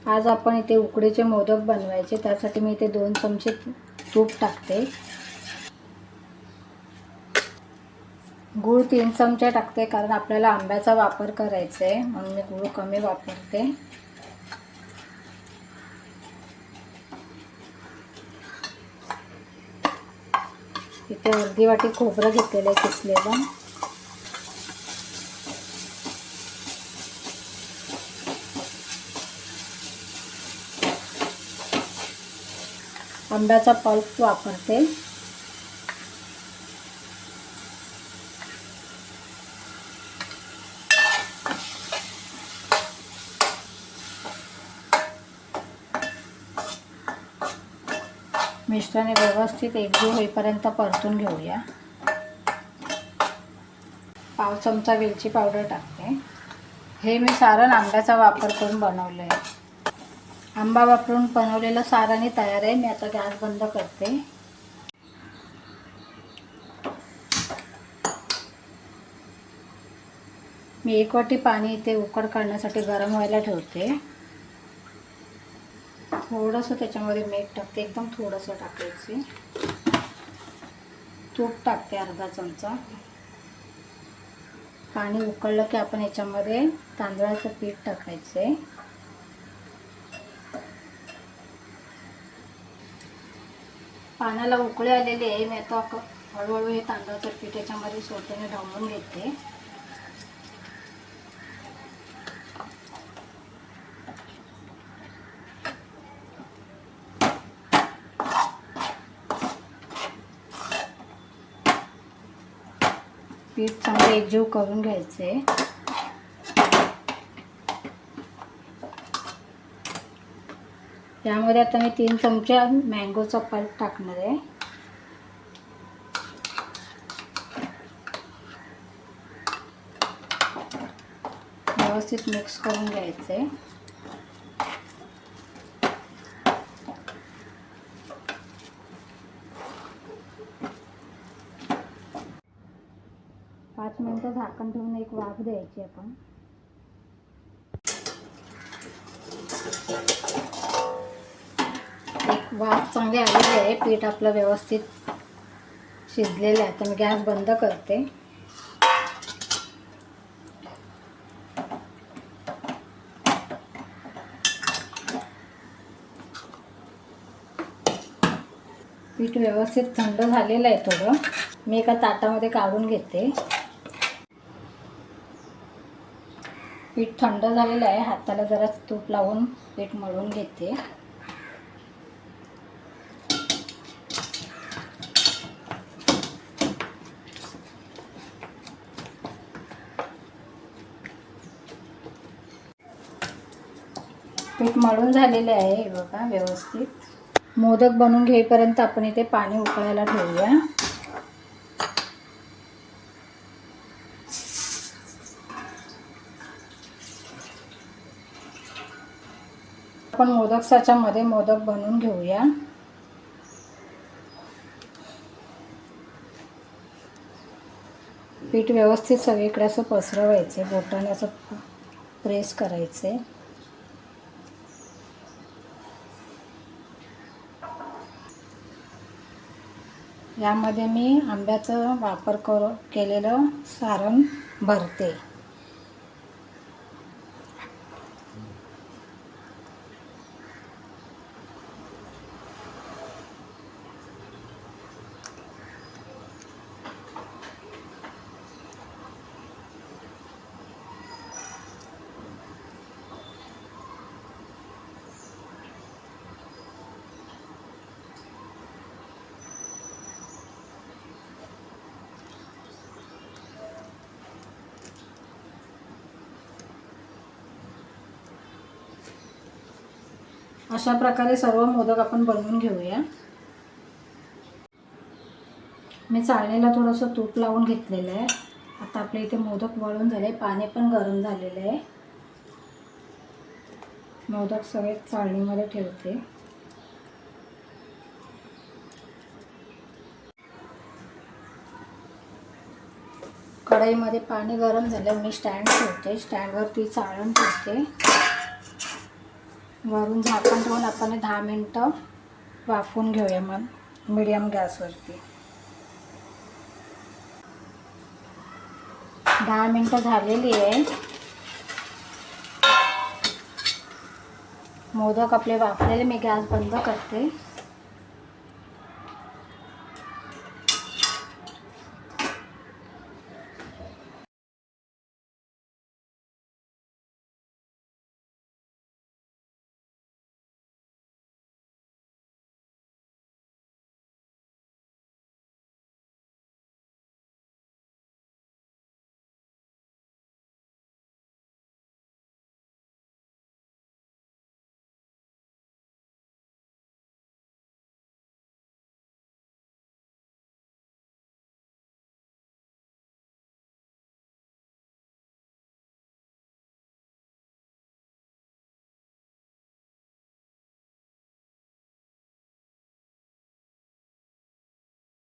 आज आपण इथे उकडीचे मोदक बनवायचे, त्यासाठी मी इथे 2 चमचे तूप टाकते. गूळ 3 चमचे टाकते, कारण आपल्याला आंब्याचा वापर करायचा आहे म्हणून मी गूळ कमी वापरते. इथे अर्धी वाटी खोबरं घेतलेलं आहे किसलेलं. आंब्याचा पल्प वापरते. मिश्रण व्यवस्थित एकजीव होईपर्यंत परतून घेऊया. पाव चमचा वेलची पावडर टाकते. हे मी सारण आंब्याचा वापर करून बनवलं आहे. आंबा वापरून बनवलेलं सारण तयार आहे. मी आता गॅस बंद करते. मी 1 वाटी पाणी इथे उकड काढण्यासाठी गरम व्हायला ठेवते. थोडंसं त्याच्यामध्ये मीठ टाकते, एकदम थोडंसं टाकायचे. तूप टाकते अर्धा चमचा. पाणी उकळलं की आपण याच्यामध्ये तांदळाचं पीठ टाकायचे. पाण्याला उकळी आलेली आहे. मी आता हळूहळू हे तांदळाचं पीठ याच्यामध्ये सोट्याने ढवळून घेते. पीठ चांगलं एकजीव करून घ्यायचे. यामध्ये आता मी 3 चमचे मँगोचा पल्प टाकणार आहे. व्यवस्थित मिक्स करून घ्यायचे. पाच मिनिटं झाकण ठेवून एक वाफ द्यायची आपण. एक वाफ चांगली आलेली आहे. पीठ आपलं व्यवस्थित शिजलेलं आहे. आता मी गॅस बंद करते. पीठ व्यवस्थित थंड झालेलं आहे. थोडं मी एका ताटामध्ये काढून घेते. पीठ थंड झालेलं आहे. हाताला जरा तूप लावून पीठ मळून घेते. पीठ मळून झालेले आहे बघा व्यवस्थित. मोदक बनवून घेईपर्यंत आपण इथे पाणी उकळायला ठेवूया. आपण मोदक साच्यामध्ये मोदक बनवून घेऊया. पीठ व्यवस्थित सगळीकडे असं पसरवायचे. बोटाने असं प्रेस करायचे. यामध्ये मी आंब्याचा वापर केलेलं सारण भरते. अशा प्रकारे सर्व मोदक आपण बनवून घेऊया. मी चाळणीला थोडंसं तूप लावून घेतलेलं आहे. आता आपल्या इथे मोदक वळून झाले. पाणी पण गरम झालेलं आहे. मोदक सगळे चाळणीमध्ये ठेवते. कढईमध्ये पाणी गरम झालं. मी स्टँड ठेवते. स्टँडवरती चाळण ठेवते. वरून झाकण ठेवून आपण 10 मिनटं वाफवून घेऊया मग मीडियम गॅसवरती. 10 मिनटं झालेली आहे. मोदक आपले वाफलेले. मी गॅस बंद करते.